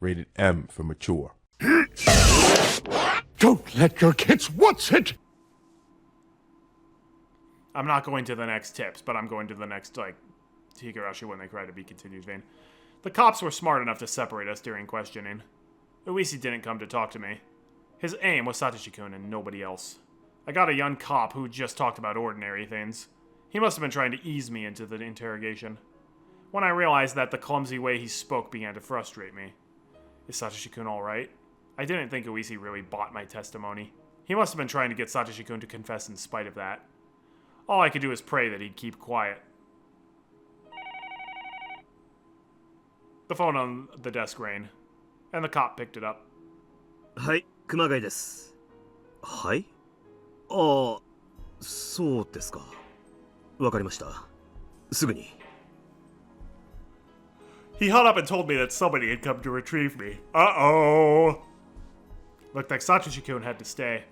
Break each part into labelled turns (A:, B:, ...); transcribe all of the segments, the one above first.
A: Rated M for mature.
B: Don't let your kids watch it!
C: I'm not going to the next tips, but I'm going to the next, Higurashi when they cry to be continued vein. The cops were smart enough to separate us during questioning. Uisi didn't come to talk to me. His aim was Satoshi-kun and nobody else. I got a young cop who just talked about ordinary things. He must have been trying to ease me into the interrogation. When I realized that, the clumsy way he spoke began to frustrate me. Is Satoshi-kun alright? I didn't think Uisi really bought my testimony. He must have been trying to get Satoshi-kun to confess in spite of that. All I could do was pray that he'd keep quiet. The phone on the desk rang, and the cop picked it up.
D: はい、熊谷です。はい？ああ、そうですか。わかりました。すぐに。
C: He hung up and told me that somebody had come to retrieve me. Uh-oh! Looked like Satoshi-kun had to stay.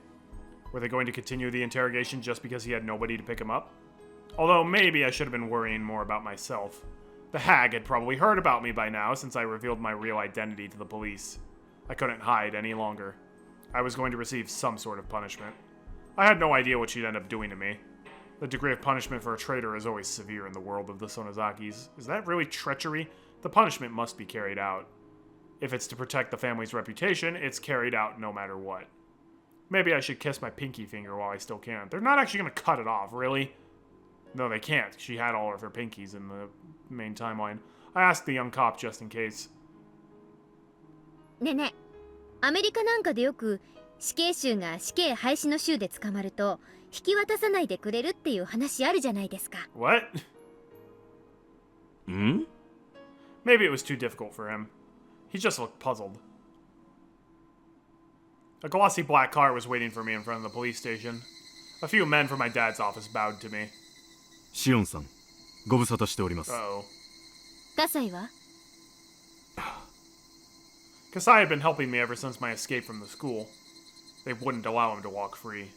C: Were they going to continue the interrogation just because he had nobody to pick him up? Although maybe I should have been worrying more about myself. The hag had probably heard about me by now since I revealed my real identity to the police. I couldn't hide any longer. I was going to receive some sort of punishment. I had no idea what she'd end up doing to me. The degree of punishment for a traitor is always severe in the world of the Sonozakis. Is that really treachery? The punishment must be carried out. If it's to protect the family's reputation, it's carried out no matter what. Maybe I should kiss my pinky finger while I still can. They're not actually going to cut it off, really? No, they can't. She had all of her pinkies in the main timeline. I asked the young cop just in case.
E: ねえねえ、アメリカなんかでよく死刑囚が死刑廃止の州で捕まると引き渡さないでくれるっていう話あるじゃないですか。
C: What?
D: Hmm?
C: Maybe it was too difficult for him. He just looked puzzled. A glossy black car was waiting for me in front of the police station. A few men from my dad's office bowed to me.
D: シオンさん、ご無沙汰しております。
C: Uh-oh.
E: 葛西は？
C: Kasai had been helping me ever since my escape from the school. They wouldn't allow him to walk free.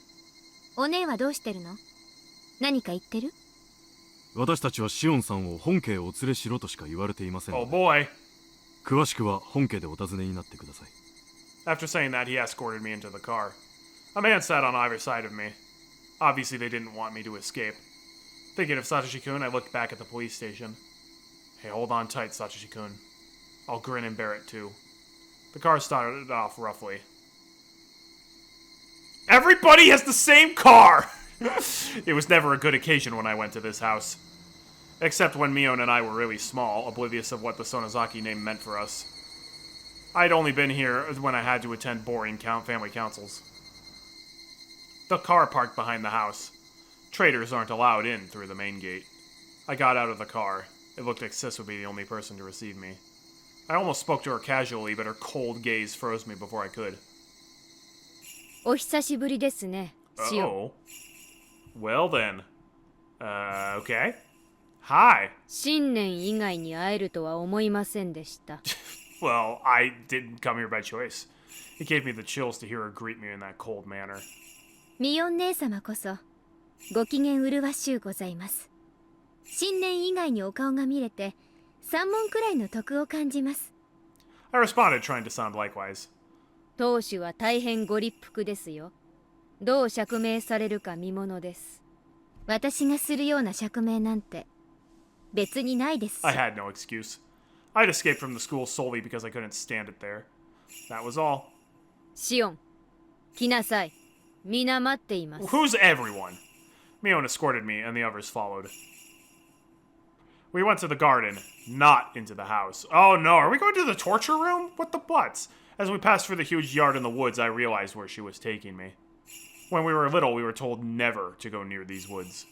E: お姉はどうしてるの？何か言ってる？
D: 私たちはシオンさんを本家へお連れしろとしか言われていません。
C: Oh boy.
D: 詳しくは本家でお尋ねになってください。
C: After saying that, he escorted me into the car. A man sat on either side of me. Obviously, they didn't want me to escape. Thinking of Satoshi-kun, I looked back at the police station. Hey, hold on tight, Satoshi-kun. I'll grin and bear it too. The car started off roughly. Everybody has the same car! It was never a good occasion when I went to this house. Except when Mion and I were really small, oblivious of what the Sonozaki name meant for us. I'd only been here when I had to attend boring family councils. The car parked behind the house. Traders aren't allowed in through the main gate. I got out of the car. It looked like Sis would be the only person to receive me. I almost spoke to her casually, but her cold gaze froze me before I could.
E: お久しぶりですね、シオン。
C: Oh. Well then. Okay. Hi.
E: 新年以外に会えるとは思いませんでした。
C: Well, I didn't come here by choice. It gave me the chills to hear her greet me in that cold manner.
E: ミオン姉様こそご機嫌麗しゅうございます。新年以外にお顔が見れて3問くらいの得を感じます。
C: I responded, trying to sound likewise.
E: 当主は大変ご立腹ですよ。どう釈明されるか見ものです。私がするような釈明なんて別にないですし。
C: I had no excuse. I'd escaped from the school solely because I couldn't stand it there. That was all.
E: シオン、来なさい。皆待っています。
C: Who's everyone? Mion escorted me, and the others followed. We went to the garden, not into the house. Oh no, are we going to the torture room? What the butts? As we passed through the huge yard in the woods, I realized where she was taking me. When we were little, we were told never to go near these woods.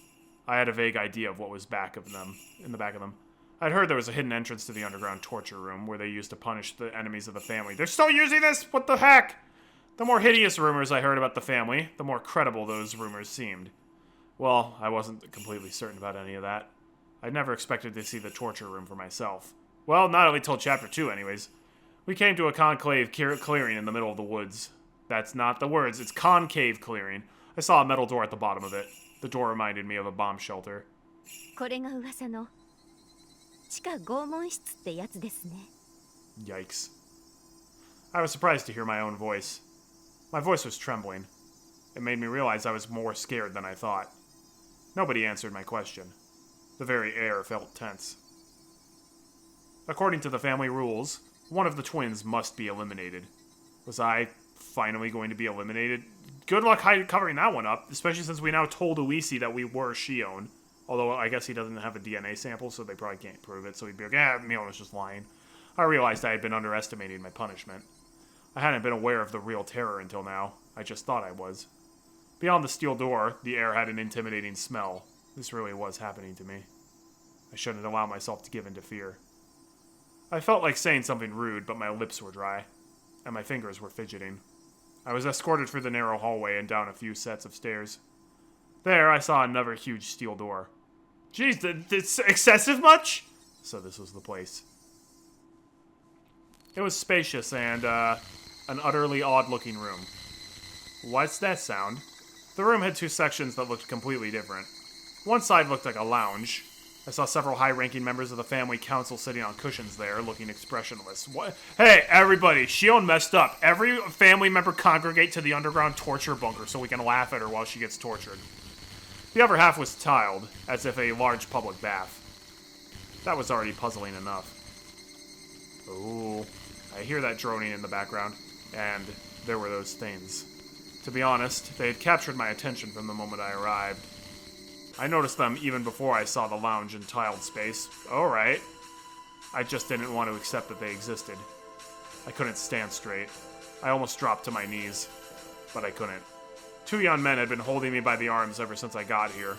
C: I had a vague idea of what was in the back of them. I'd heard there was a hidden entrance to the underground torture room where they used to punish the enemies of the family. They're still using this? What the heck? The more hideous rumors I heard about the family, the more credible those rumors seemed. Well, I wasn't completely certain about any of that. I'd never expected to see the torture room for myself. Well, not only till chapter 2 anyways. We came to a conclave clearing in the middle of the woods. That's not the words, it's concave clearing. I saw a metal door at the bottom of it. The door reminded me of a bomb shelter.
E: これが噂の地下拷問室ってやつですね。
C: Yikes. I was surprised to hear my own voice. My voice was trembling. It made me realize I was more scared than I thought. Nobody answered my question. The very air felt tense. According to the family rules, one of the twins must be eliminated. Was I finally going to be eliminated? Good luck covering that one up, especially since we now told Uisi that we were Shion. Although, I guess he doesn't have a DNA sample, so they probably can't prove it, so he'd be like, Mion was just lying. I realized I had been underestimating my punishment. I hadn't been aware of the real terror until now. I just thought I was. Beyond the steel door, the air had an intimidating smell. This really was happening to me. I shouldn't allow myself to give in to fear. I felt like saying something rude, but my lips were dry, and my fingers were fidgeting. I was escorted through the narrow hallway and down a few sets of stairs. There, I saw another huge steel door. Geez, it's excessive much? So this was the place. It was spacious and, an utterly odd-looking room. What's that sound? The room had two sections that looked completely different. One side looked like a lounge. I saw several high-ranking members of the family council sitting on cushions there, looking expressionless. What? Hey, everybody, Shion messed up. Every family member congregate to the underground torture bunker so we can laugh at her while she gets tortured. The other half was tiled, as if a large public bath. That was already puzzling enough. Ooh, I hear that droning in the background, and there were those things. To be honest, they had captured my attention from the moment I arrived. I noticed them even before I saw the lounge and tiled space. Alright. I just didn't want to accept that they existed. I couldn't stand straight. I almost dropped to my knees, but I couldn't. Two young men had been holding me by the arms ever since I got here.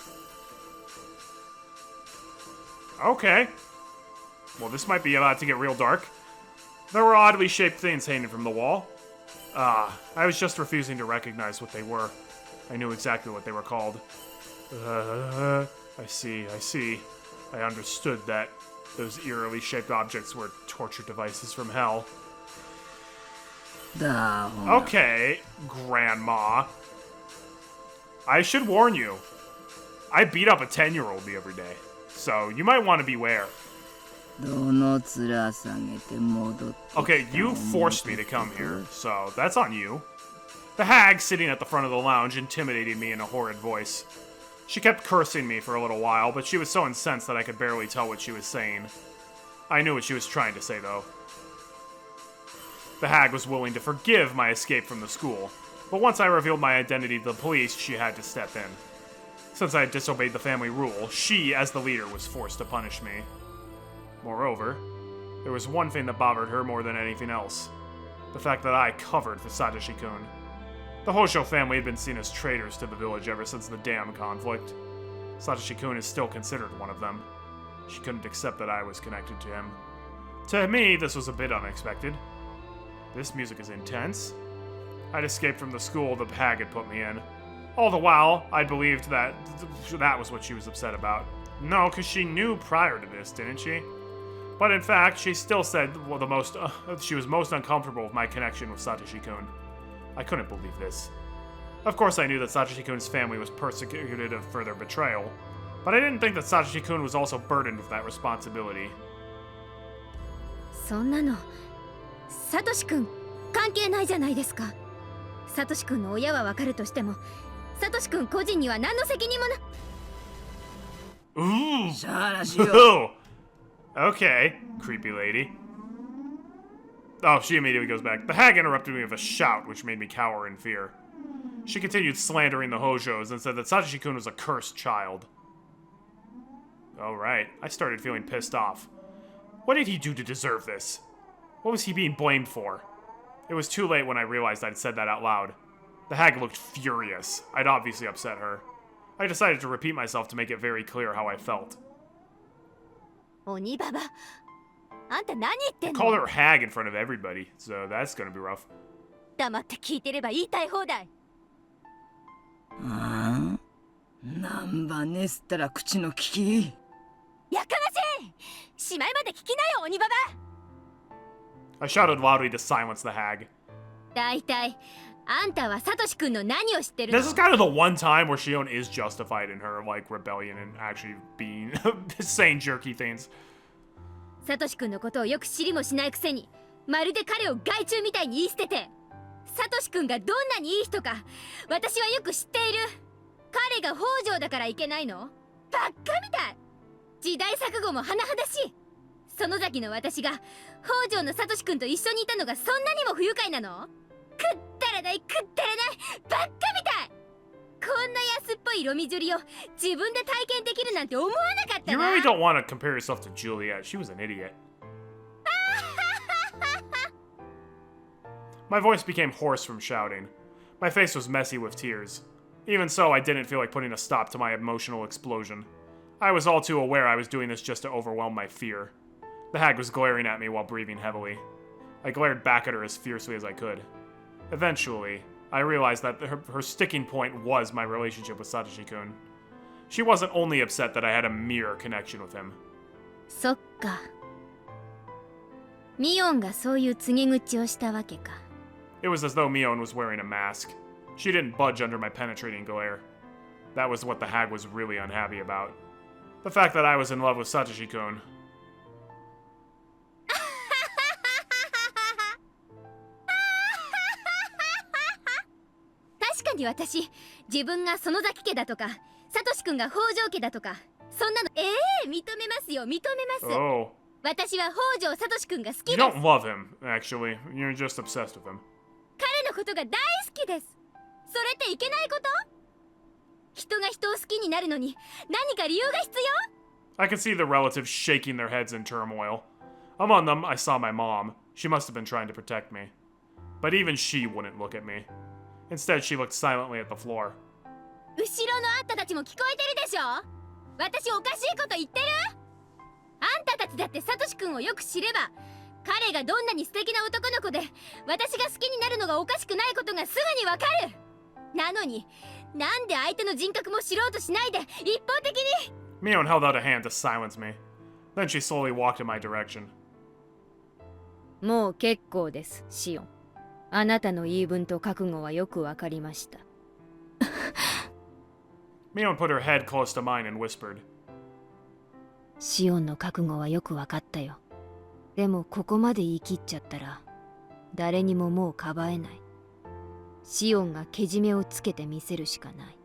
C: Okay. Well, this might be about to get real dark. There were oddly shaped things hanging from the wall. I was just refusing to recognize what they were. I knew exactly what they were called. I see. I understood that those eerily shaped objects were torture devices from hell. Okay, Grandma. I should warn you. I beat up a 10-year-old the other day, so you might want to beware. Okay, you forced me to come here, so that's on you. The hag sitting at the front of the lounge intimidated me in a horrid voice. She kept cursing me for a little while, but she was so incensed that I could barely tell what she was saying. I knew what she was trying to say, though. The hag was willing to forgive my escape from the school, but once I revealed my identity to the police, she had to step in. Since I had disobeyed the family rule, she, as the leader, was forced to punish me. Moreover, there was one thing that bothered her more than anything else. The fact that I covered for Satoshi-kun. The Hosho family had been seen as traitors to the village ever since the dam conflict. Satoshi-kun is still considered one of them. She couldn't accept that I was connected to him. To me, this was a bit unexpected. This music is intense. I'd escaped from the school the hag had put me in. All the while, I believed that that was what she was upset about. No, because she knew prior to this, didn't she? But in fact, she still said she was most uncomfortable with my connection with Satoshi-kun. I couldn't believe this. Of course I knew that Satoshi-kun's family was persecuted for their betrayal, but I didn't think that Satoshi-kun was also burdened with that responsibility.
E: そんなのサトシ君関係ないじゃないですか。サトシ君の親はわかるとしても、サトシ君個人には何の責任もな。
C: Ooh.
D: しゃあなしよ。
C: Okay, creepy lady. Oh, she immediately goes back. The hag interrupted me with a shout, which made me cower in fear. She continued slandering the Hojos and said that Satoshi-kun was a cursed child. Alright, I started feeling pissed off. What did he do to deserve this? What was he being blamed for? It was too late when I realized I'd said that out loud. The hag looked furious. I'd obviously upset her. I decided to repeat myself to make it very clear how I felt.
E: 鬼ババ、あんた何言ってんの?
C: Called her hag in front of everybody, so that's gonna be rough.
E: 黙って聞いてれば言いたい放題。
D: なんばねすったら口の利き。
E: やかましい。しまいまで聞きなよ、鬼ババ。
C: I shouted loudly to silence the hag.
E: だいたいあんたはサトシ君の何を知ってるの?
C: This is kind of the one time where Shion is justified in her, like, rebellion and actually saying jerky things.
E: サトシ君のことをよく知りもしないくせに、まるで彼を害虫みたいに言い捨てて。サトシ君がどんなにいい人か私はよく知っている。彼が北条だからいけないの？バッカみたい。時代錯誤も甚だしい。園崎の私が北条のサトシ君と一緒にいたのがそんなにも不愉快なの？くったらないくったらないバッカみたい。こんな安っぽいロミジュリを自分で体験できるなんて思わなかった
C: You
E: な。
C: really don't want to compare yourself to Juliet. She was an idiot. My voice became hoarse from shouting. My face was messy with tears. Even so, I didn't feel like putting a stop to my emotional explosion. I was all too aware I was doing this just to overwhelm my fear. The hag was glaring at me while breathing heavily. I glared back at her as fiercely as I could. Eventually, I realized that her sticking point was my relationship with Satoshi-kun. She wasn't only upset that I had a mere connection with him.
E: そっか。ミオンがそういう告げ口をしたわけか。
C: It was as though Mion was wearing a mask. She didn't budge under my penetrating glare. That was what the hag was really unhappy about. The fact that I was in love with Satoshi-kun.
E: 確かに私、自分が園崎家だとか、サトシ君が北条家だとか、そんなの認めますよ、認めます。
C: Oh.
E: 私は北条サトシ君が好き
C: You
E: です。
C: don't love him, actually. You're just obsessed with him.
E: 彼のことが大好きです。それっていけないこと？人が人を好きになるのに何か理由が必要？
C: I could see the relatives shaking their heads in turmoil. Among them, I saw my mom. She must have been trying to protect me. But even she wouldn't look at me. Instead, she looked silently at the floor.
E: 後ろのあんたたちも聞こえてるでしょ？私おかしいこと言ってる？あんたたちだってサトシ君をよく知れば、彼がどんなに素敵な男の子で私が好きになるのがおかしくないことがすぐにわかる。なのになんで相手の人格も知ろうとしないで一方的に。
C: Mion held out a hand to silence me. Then she slowly walked in my direction.
A: もう結構です、シオン。あなたの言い分と覚悟はよくわかりました。
C: Mion put her head close to mine and whispered.
A: シオンの覚悟はよくわかったよ。でもここまで言い切っちゃったら、誰にももうかばえない。シオンがけじめをつけてみせるしかない。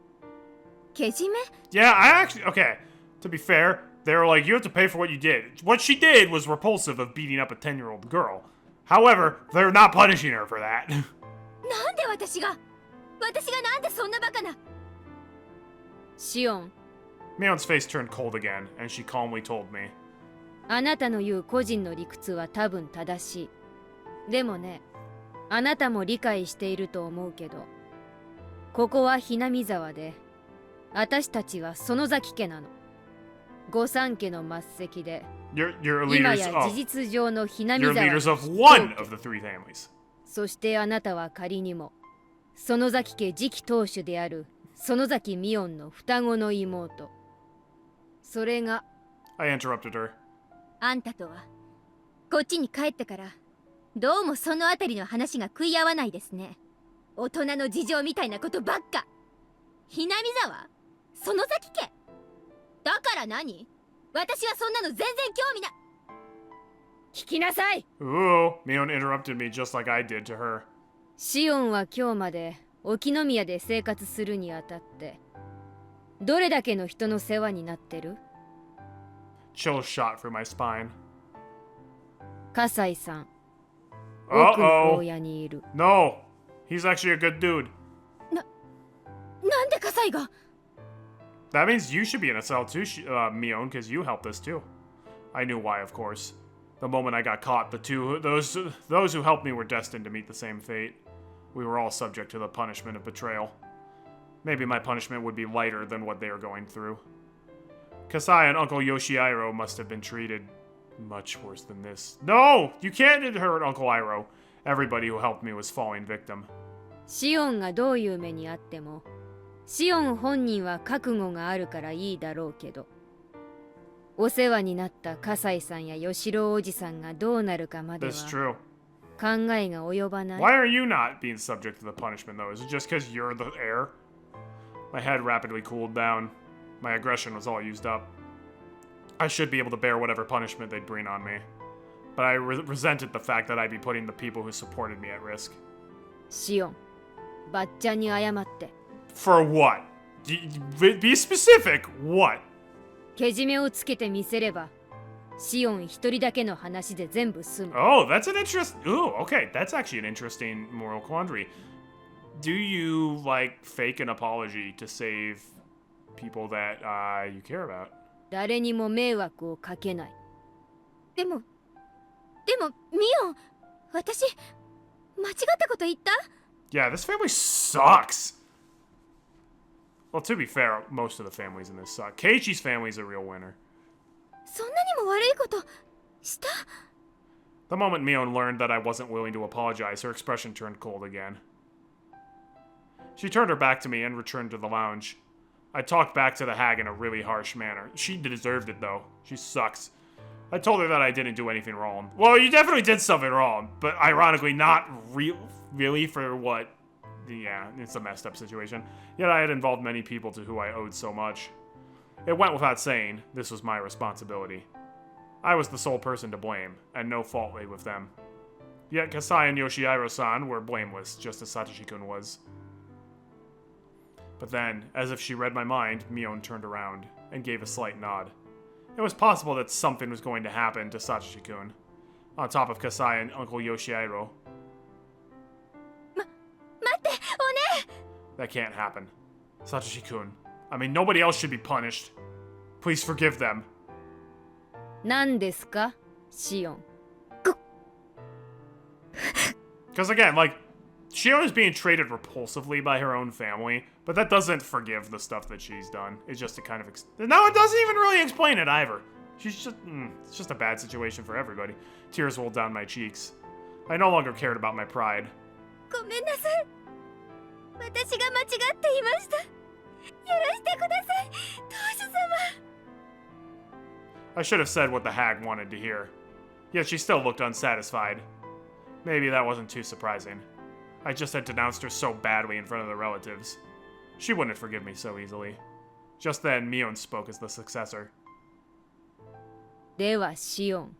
E: けじめ？
C: Yeah, I actually... Okay, to be fair, they were like, you have to pay for what you did. What she did was repulsive of beating up a 10-year-old girl. However, they're not punishing her for that.
E: なんで私がなんでそんなバカな。
A: シオン、
C: Mion's face turned cold again, and she calmly told me.
A: あなたの言う個人の理屈は多分正しい。でもね、あなたも理解していると思うけど、ここはひなみ沢で、私たちは園崎家なの。御三家の末席で、
C: You're
A: 今
C: leaders
A: や
C: of...
A: 事実上のひなみ
C: You're
A: 沢
C: leaders of one of the three families.
A: そしてあなたは仮にも、園崎家次期当主である園崎美音の双子の妹。それが、
C: I interrupted her.
E: あんたとはこっちに帰ってからどうもそのあたりの話が食い合わないですね。大人の事情みたいなことばっか。ひなみ沢？園崎家？だから何？私はそんなの全然興味な。
A: 聞きなさい。
C: Ooh, Mion interrupted me just like I did to her.
A: シオンは今日まで沖宮で生活するにあたって、どれだけの人の世話になってる？
C: Chills shot through my spine.
A: 葛西さん、奥の
C: Uh-oh.
A: 牢屋にいる。
C: No, he's actually a good dude.
E: なんで葛西が？
C: That means you should be in a cell too, Mion, because you helped us too. I knew why, of course. The moment I got caught, those who helped me were destined to meet the same fate. We were all subject to the punishment of betrayal. Maybe my punishment would be lighter than what they are going through. Kasai and Uncle Yoshihiro must have been treated much worse than this. No! You can't hurt Uncle Iroh. Everybody who helped me was falling victim.
A: シオンがどういう目にあっても、シオン本人は覚悟があるからいいだろうけど、お世話になった葛西さんや吉郎おじさんがどうなるかまでは
C: That's true.
A: 考えが及ばない。
C: Why are you not being subject to the punishment, though? Is it just because you're the heir? My head rapidly cooled down. My aggression was all used up. I should be able to bear whatever punishment they'd bring on me. But I resented the fact that I'd be putting the people who supported me at risk.
A: シオン、ばっちゃんに謝って。
C: For what? Be specific. What?
A: けじめをつけてみせれば、シオン一人だけの話で全部済む。
C: Oh, that's an Ooh, okay. That's actually an interesting moral quandary. Do you, like, fake an apology to save people that you care about?
A: 誰にも迷惑をかけない。
E: でもミオン、私間違ったこと言った？
C: Yeah, this family sucks. Well, to be fair, most of the families in this suck. Keiichi's family is a real winner.
E: そんなにも悪いことした？
C: The moment Mion learned that I wasn't willing to apologize, her expression turned cold again. She turned her back to me and returned to the lounge. I talked back to the hag in a really harsh manner. She deserved it, though. She sucks. I told her that I didn't do anything wrong. Well, you definitely did something wrong, but ironically not really for what... Yeah, it's a messed up situation. Yet I had involved many people to who I owed so much. It went without saying, this was my responsibility. I was the sole person to blame, and no fault lay with them. Yet Kasai and Yoshihiro-san were blameless, just as Satoshi-kun was. But then, as if she read my mind, Mion turned around and gave a slight nod. It was possible that something was going to happen to Satoshi-kun, on top of Kasai and Uncle Yoshihiro.
E: 待って、おね。
C: That can't happen. Satoshi-kun. I mean, nobody else should be punished. Please forgive them.
A: 何ですか、シオン。
C: Because again, like, Shion is being treated repulsively by her own family, but that doesn't forgive the stuff that she's done. It's just a kind of... No, it doesn't even really explain it either. She's just... it's just a bad situation for everybody. Tears rolled down my cheeks. I no longer cared about my pride.
E: ごめんなさい。私が間違っていました。許してください、当主様。
C: I should have said what the hag wanted to hear. Yet she still looked unsatisfied. Maybe that wasn't too surprising. I just had denounced her so badly in front of the relatives. She wouldn't forgive me so easily. Just then, Mion spoke as the successor.
A: ではシオン、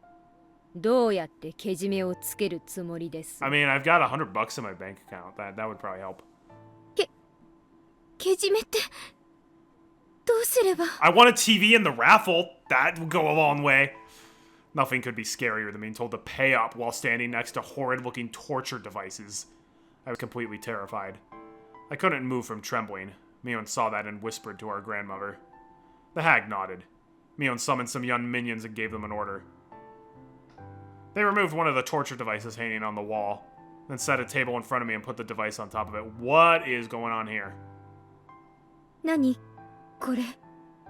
A: どうやってけじめをつけるつもりです？
C: I mean, I've got $100 in my bank account. That would probably help.
E: けじめってどうすれば？
C: I want a TV in the raffle. That would go a long way. Nothing could be scarier than being told to pay up while standing next to horrid-looking torture devices. I was completely terrified. I couldn't move from trembling. Mion saw that and whispered to our grandmother. The hag nodded. Mion summoned some young minions and gave them an order. They removed one of the torture devices hanging on the wall, then set a table in front of me and put the device on top of it. What is going on here?
E: 何これ？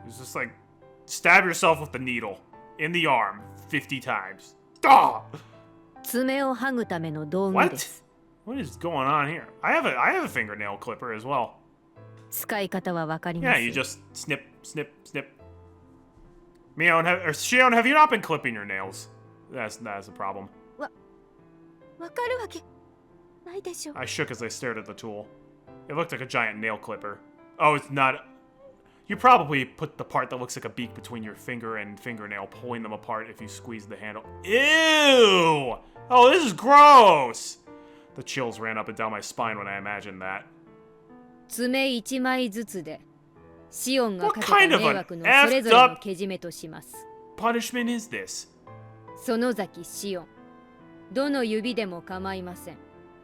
C: It's just like, stab yourself with the needle in the arm 50 times. Ah!
A: 爪を剥ぐための道具です。
C: What is going on here? I have a fingernail clipper as well.
A: 使い方はわかりま
C: Yeah,
A: す。
C: you just snip, snip, snip. Shion, have you not been clipping your nails? That's a problem.
E: わかるわけないでしょ。
C: I shook as I stared at the tool. It looked like a giant nail clipper. Oh, it's not. You probably put the part that looks like a beak between your finger and fingernail, pulling them apart if you squeeze the handle. Ew! Oh, this is gross! The chills ran up and down my spine when I imagined that.
A: 爪1枚ずつでシオンがかけた
C: What kind of
A: 迷
C: an
A: 惑のそれぞれのけじめとします。
C: Punishment is this?
A: 園崎シオン、どの指でも構いません。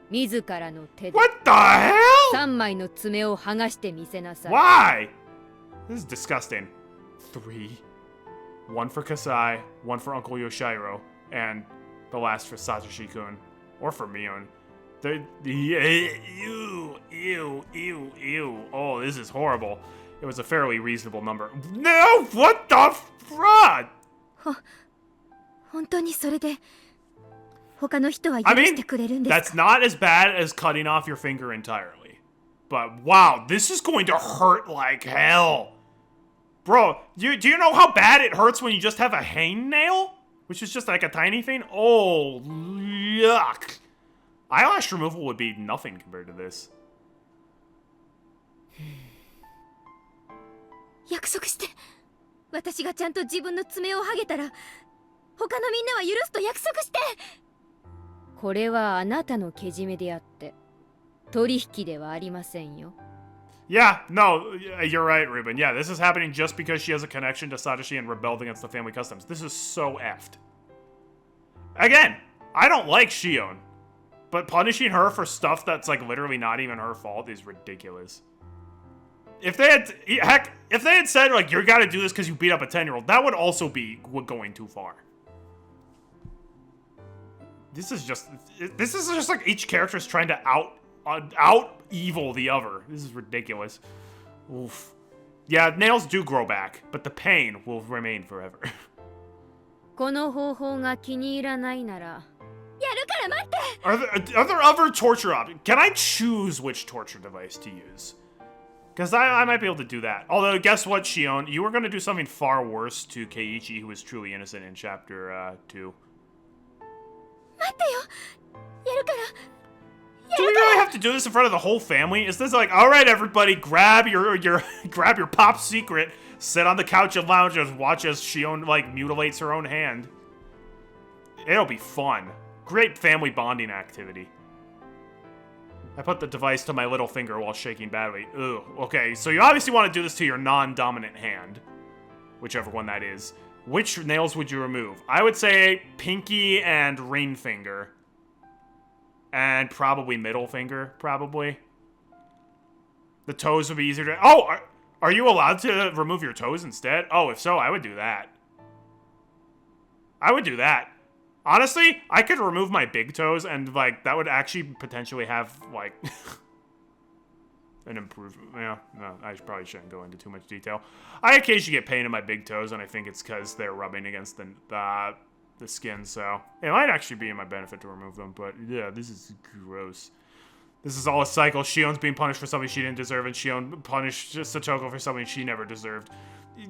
A: 自らの手で
C: What the hell?
A: 3枚の爪を剥がしてみせなさい。
C: Why? This is disgusting. 3. 1 for Kasai, 1 for Uncle Yoshihiro, and the last for Satoshi-kun. Or for Mion. Ew. Oh, this is horrible. It was a fairly reasonable number. No! What the fraud?
E: 本当にそれで他の人は許
C: I
E: して
C: mean,
E: くれるんです
C: that's
E: か？
C: not as bad as cutting off your finger entirely. But wow, this is going to hurt like hell. Bro, do you know how bad it hurts when you just have a hangnail? Which is just like a tiny thing? Oh, yuck. Eyelash removal would be nothing compared to this.
E: 約束して。私がちゃんと自分の爪を剥げたら他のみんなは許すと約束して。
A: これはあなたのけじめであって、取引ではありませんよ。
C: Yeah, no, you're right, Ruben. Yeah, this is happening just because she has a connection to Satoshi and rebelled against the family customs. This is so effed. Again, I don't like Shion, but punishing her for stuff that's like literally not even her fault is ridiculous. If they had said like you got to do this because you beat up a 10-year-old, that would also be going too far. This is just like each character is trying to out evil the other. This is ridiculous. Oof. Yeah, nails do grow back, but the pain will remain forever.
A: この方法が気に入らないなら、
E: やるから待って。
C: Are there other torture options? Can I choose which torture device to use? Because I might be able to do that. Although, guess what, Shion? You were going to do something far worse to Keiichi, who was truly innocent in Chapter 2.
E: 待ってよ。やるから。
C: Do we really have to do this in front of the whole family? Is this like, all right, everybody, grab your grab your pop secret, sit on the couch and lounge and watch as Shion like mutilates her own hand? It'll be fun. Great family bonding activity. I put the device to my little finger while shaking badly. Ugh. Okay, so you obviously want to do this to your non-dominant hand, whichever one that is. Which nails would you remove? I would say pinky and ring finger. And probably middle finger, probably. The toes would be easier to... Oh! Are you allowed to remove your toes instead? Oh, if so, I would do that. I would do that. Honestly, I could remove my big toes and, like, that would actually potentially have, like... an improvement. Yeah, no, I probably shouldn't go into too much detail. I occasionally get pain in my big toes, and I think it's because they're rubbing against the skin, so it might actually be in my benefit to remove them, but yeah, this is gross. This is all a cycle. Shion's being punished for something she didn't deserve, and Shion punished Satoko for something she never deserved.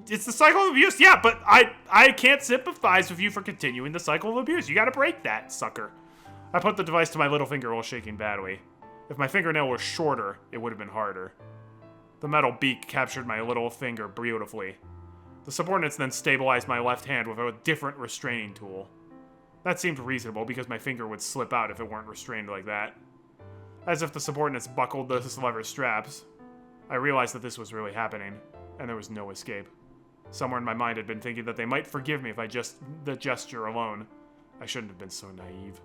C: It's the cycle of abuse, yeah, but I can't sympathize with you for continuing the cycle of abuse. You gotta break that, sucker. I put the device to my little finger while shaking badly. If my fingernail was shorter, it would have been harder. The metal beak captured my little finger beautifully. The subordinates then stabilized my left hand with a different restraining tool. That seemed reasonable because my finger would slip out if it weren't restrained like that. As if the subordinates buckled the lever straps. I realized that this was really happening, and there was no escape. Somewhere in my mind I'd been thinking that they might forgive me if I just the gesture alone. I shouldn't have been so naive.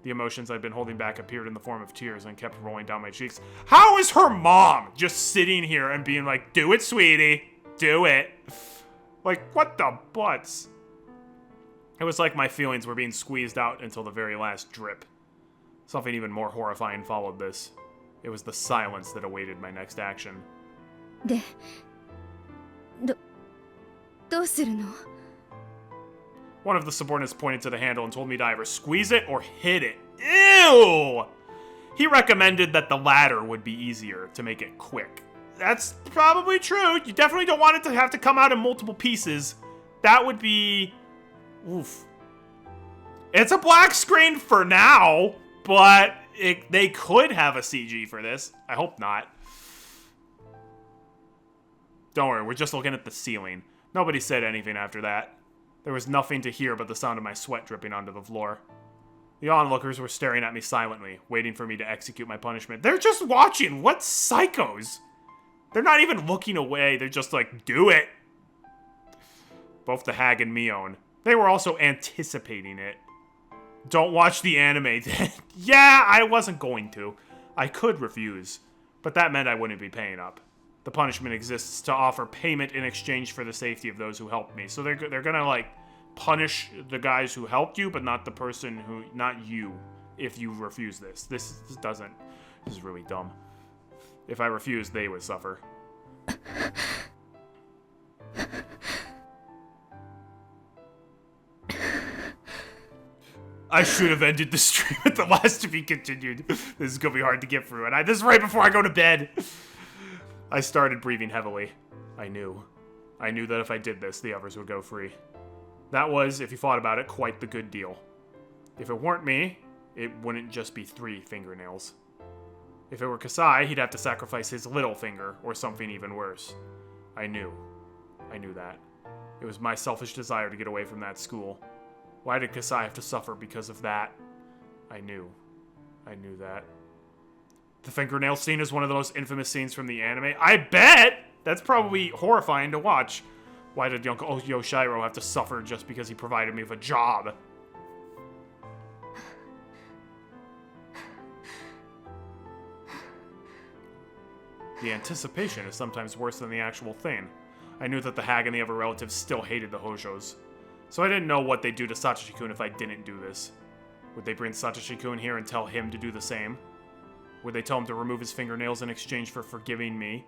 C: The emotions I'd been holding back appeared in the form of tears and kept rolling down my cheeks. How is her mom just sitting here and being like, do it, sweetie, do it? Like, what the butts? It was like my feelings were being squeezed out until the very last drip. Something even more horrifying followed this. It was the silence that awaited my next action.
E: どうするの?
C: One of the subordinates pointed to the handle and told me to either squeeze it or hit it. Ew! He recommended that the latter would be easier to make it quick. That's probably true. You definitely don't want it to have to come out in multiple pieces. That would be... Oof. It's a black screen for now, but they could have a CG for this. I hope not. Don't worry, we're just looking at the ceiling. Nobody said anything after that. There was nothing to hear but the sound of my sweat dripping onto the floor. The onlookers were staring at me silently, waiting for me to execute my punishment. They're just watching! What psychos? They're not even looking away, they're just like, do it! Both the hag and Mion. They were also anticipating it. Don't watch the anime then. Yeah, I wasn't going to. I could refuse, but that meant I wouldn't be paying up. The punishment exists to offer payment in exchange for the safety of those who helped me. So they're gonna, like, punish the guys who helped you, but not the person who... Not you, if you refuse this. This is really dumb. If I refuse, they would suffer. I should have ended the stream at the last to be continued. This is gonna be hard to get through, and this is right before I go to bed. I started breathing heavily. I knew that if I did this, the others would go free. That was, if you thought about it, quite the good deal. If it weren't me, it wouldn't just be 3 fingernails. If it were Kasai, he'd have to sacrifice his little finger, or something even worse. I knew that. It was my selfish desire to get away from that school. Why did Kasai have to suffer because of that? I knew that. The fingernail scene is one of the most infamous scenes from the anime. I bet! That's probably horrifying to watch. Why did Uncle Yoshiro have to suffer just because he provided me with a job? The anticipation is sometimes worse than the actual thing. I knew that the hag and the other relatives still hated the Hojos. So I didn't know what they'd do to Satoshi-kun if I didn't do this. Would they bring Satoshi-kun here and tell him to do the same? Would they tell him to remove his fingernails in exchange for forgiving me?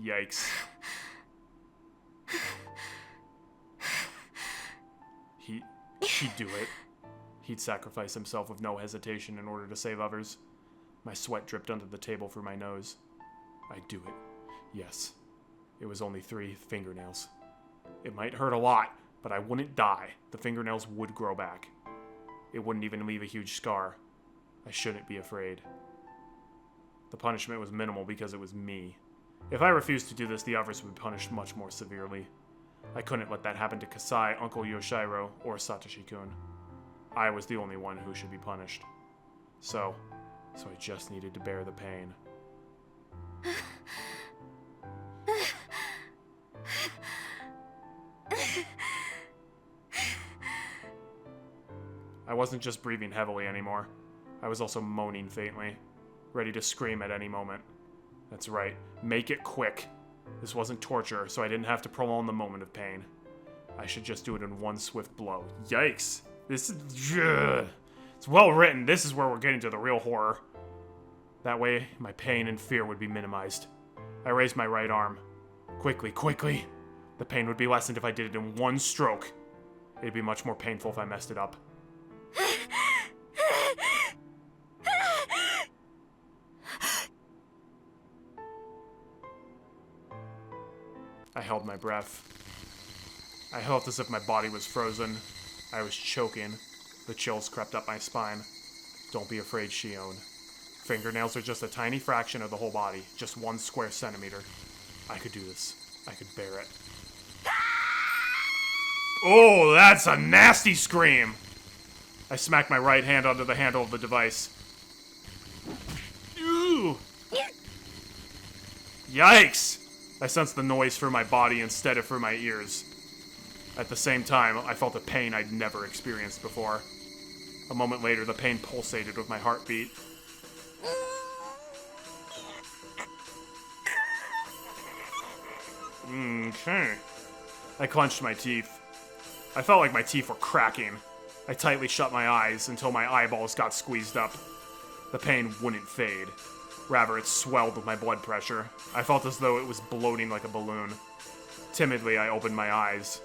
C: Yikes. He'd do it. He'd sacrifice himself with no hesitation in order to save others. My sweat dripped under the table through my nose. I'd do it. Yes. It was only 3 fingernails. It might hurt a lot, but I wouldn't die. The fingernails would grow back. It wouldn't even leave a huge scar. I shouldn't be afraid. The punishment was minimal because it was me. If I refused to do this, the others would be punished much more severely. I couldn't let that happen to Kasai, Uncle Yoshiro, or Satoshi-kun. I was the only one who should be punished. So I just needed to bear the pain. I wasn't just breathing heavily anymore. I was also moaning faintly, ready to scream at any moment. That's right, make it quick. This wasn't torture, so I didn't have to prolong the moment of pain. I should just do it in one swift blow. Yikes! This is... It's well written. This is where we're getting to the real horror. That way, my pain and fear would be minimized. I raised my right arm. Quickly, quickly! The pain would be lessened if I did it in one stroke. It'd be much more painful if I messed it up. I held my breath. I felt as if my body was frozen. I was choking. The chills crept up my spine. Don't be afraid, Shion. Fingernails are just a tiny fraction of the whole body. Just 1 square centimeter. I could do this. I could bear it. Oh, that's a nasty scream! I smacked my right hand onto the handle of the device. Ooh! Yikes! I sensed the noise through my body instead of through my ears. At the same time, I felt a pain I'd never experienced before. A moment later, the pain pulsated with my heartbeat. Okay. I clenched my teeth. I felt like my teeth were cracking. I tightly shut my eyes until my eyeballs got squeezed up. The pain wouldn't fade. Rather, it swelled with my blood pressure. I felt as though it was bloating like a balloon. Timidly, I opened my eyes.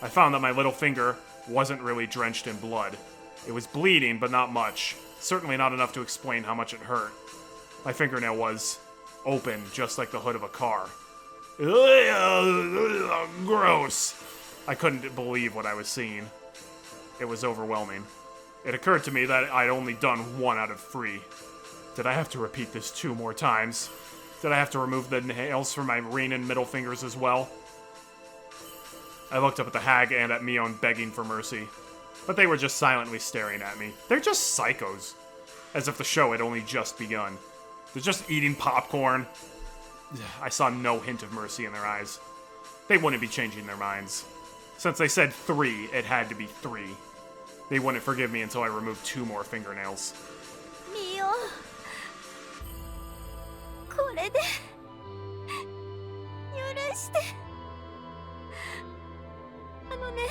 C: I found that my little finger wasn't really drenched in blood. It was bleeding, but not much. Certainly not enough to explain how much it hurt. My fingernail was open, just like the hood of a car. Gross. I couldn't believe what I was seeing. It was overwhelming. It occurred to me that I'd only done 1 out of 3. Did I have to repeat this 2 more times? Did I have to remove the nails from my ring and middle fingers as well? I looked up at the hag and at Mion begging for mercy. But they were just silently staring at me. They're just psychos. As if the show had only just begun. They're just eating popcorn. I saw no hint of mercy in their eyes. They wouldn't be changing their minds. Since they said 3, it had to be 3. They wouldn't forgive me until I removed 2 more fingernails.
E: ミオこれで許してあのね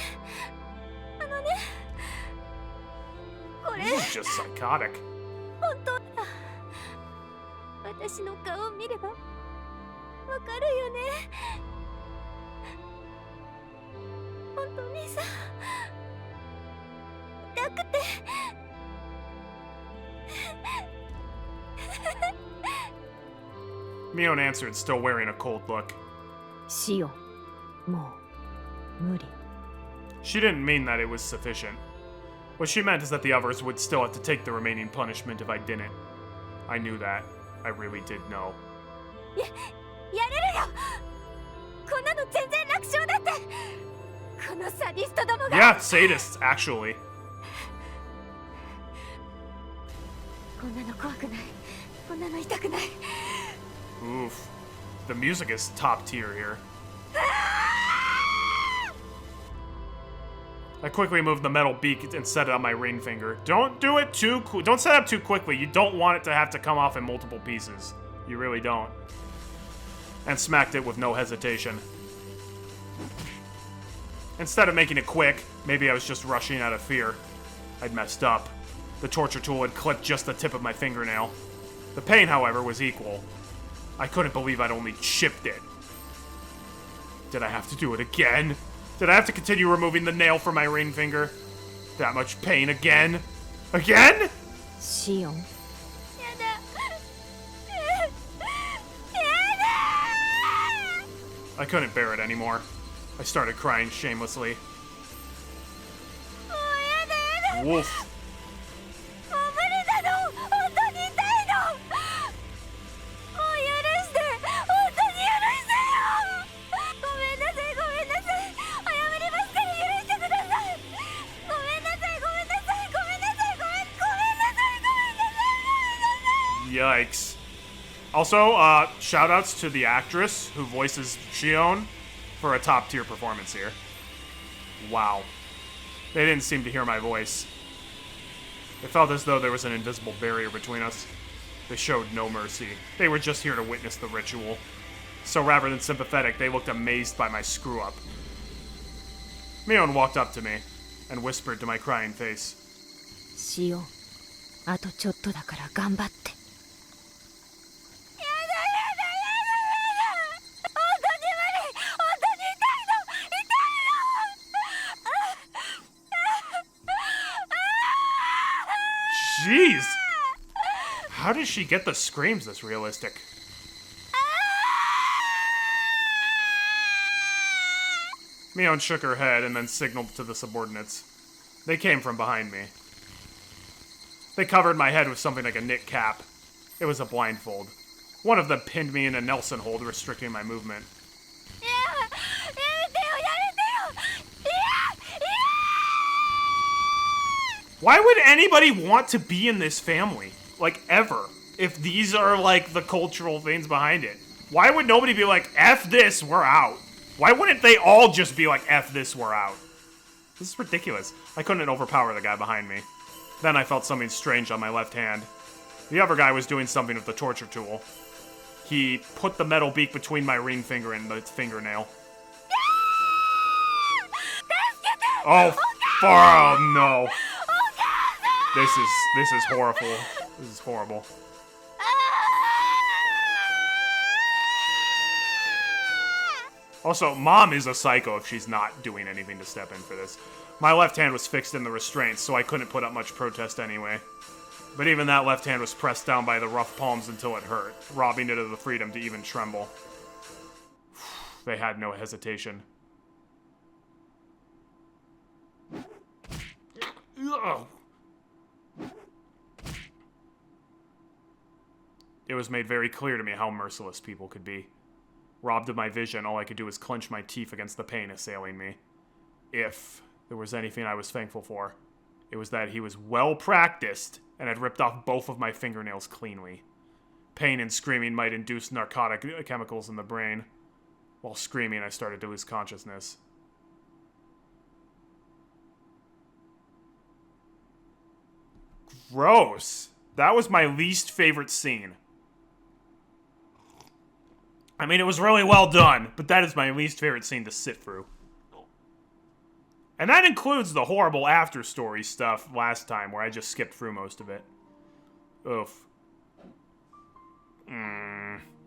E: これ
C: He's just psychotic.
E: 本当だ私の顔を見ればわかるよね本当にさ痛くて
C: Mion answered, still wearing a cold look.
A: シオン、もう無理。
C: She didn't mean that it was sufficient. What she meant is that the others would still have to take the remaining punishment if I didn't. I knew that. I really did know.
E: やれるよこんなの全然楽勝だってそのサディストどもが。
C: Yeah, sadists, actually.
E: こんなの怖くない。こんなの痛くない。
C: Oof. The music is top tier here. I quickly moved the metal beak and set it on my ring finger. Don't do it don't set it up too quickly. You don't want it to have to come off in multiple pieces. You really don't. And smacked it with no hesitation. Instead of making it quick, maybe I was just rushing out of fear. I'd messed up. The torture tool had clipped just the tip of my fingernail. The pain, however, was equal. I couldn't believe I'd only chipped it. Did I have to do it again? Did I have to continue removing the nail from my ring finger? That much pain again? Again?
A: シオン。
E: やだ。やだ。
C: I couldn't bear it anymore. I started crying shamelessly.
E: もうやだやだ。
C: Wolf.
E: もう無理なの。本当に痛いの。もう許して。本当に許してよ。ごめんなさい、ごめんなさい。謝りますから許してください。ごめんなさい、ごめんなさい、ごめんなさい、ごめんなさい、ごめんなさい、ごめんなさい。
C: Yikes. Also, shoutouts to the actress who voices Shion for a top tier performance here. Wow. They didn't seem to hear my voice. It felt as though there was an invisible barrier between us. They showed no mercy. They were just here to witness the ritual. So rather than sympathetic, they looked amazed by my screw-up. Mion walked up to me and whispered to my crying face.
A: シオン。あとちょっとだから頑張って。
E: やだやだやだやだ。本当に無理。本当に痛いの。痛いの。
C: Jeez! How did she get the screams this realistic? Mion shook her head and then signaled to the subordinates. They came from behind me. They covered my head with something like a knit cap. It was a blindfold. One of them pinned me in a Nelson hold, restricting my movement.
E: やめてよやめてよ。
C: Why would anybody want to be in this family? Like, ever. If these are, like, the cultural things behind it. Why would nobody be like, F this, we're out? Why wouldn't they all just be like, F this, we're out? This is ridiculous. I couldn't overpower the guy behind me. Then I felt something strange on my left hand. The other guy was doing something with the torture tool. He put the metal beak between my ring finger and the fingernail. Oh, oh no. This is horrible. This is horrible. Also, Mom is a psycho if she's not doing anything to step in for this. My left hand was fixed in the restraints, so I couldn't put up much protest anyway. But even that left hand was pressed down by the rough palms until it hurt, robbing it of the freedom to even tremble. They had no hesitation. Ugh. It was made very clear to me how merciless people could be. Robbed of my vision, all I could do was clench my teeth against the pain assailing me. If there was anything I was thankful for, it was that he was well practiced and had ripped off both of my fingernails cleanly. Pain and screaming might induce narcotic chemicals in the brain. While screaming, I started to lose consciousness. Gross. That was my least favorite scene. I mean, it was really well done, but that is my least favorite scene to sit through. And that includes the horrible after-story stuff last time, where I just skipped through most of it. Oof.